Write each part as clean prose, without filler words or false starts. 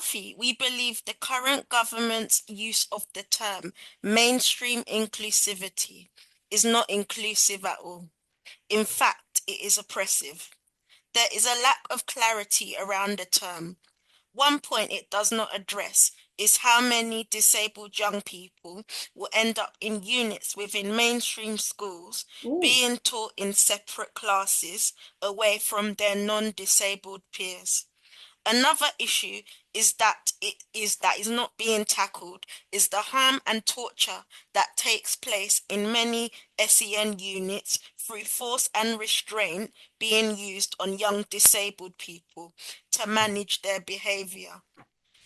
ALLFIE, we believe the current government's use of the term mainstream inclusivity is not inclusive at all. In fact, it is oppressive. There is a lack of clarity around the term. One point it does not address is how many disabled young people will end up in units within mainstream schools Ooh. being taught in separate classes away from their non-disabled peers. Another issue is not being tackled is the harm and torture that takes place in many SEN units through force and restraint being used on young disabled people to manage their behavior.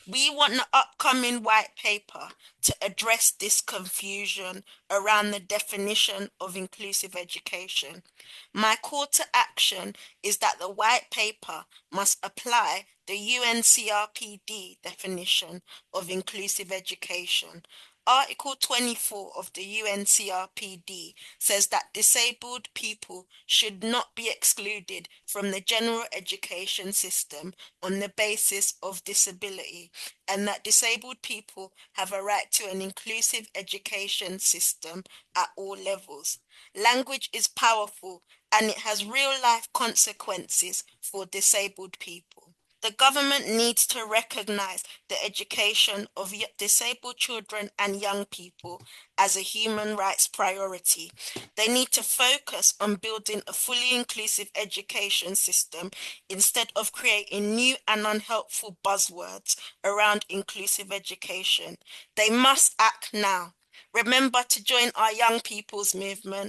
We want the upcoming white paper to address this confusion around the definition of inclusive education. My call to action is that the white paper must apply the UNCRPD definition of inclusive education. Article 24 of the UNCRPD says that disabled people should not be excluded from the general education system on the basis of disability, and that disabled people have a right to an inclusive education system at all levels. Language is powerful and it has real life consequences for disabled people. The government needs to recognize the education of disabled children and young people as a human rights priority. They need to focus on building a fully inclusive education system instead of creating new and unhelpful buzzwords around inclusive education. They must act now. Remember to join our young people's movement.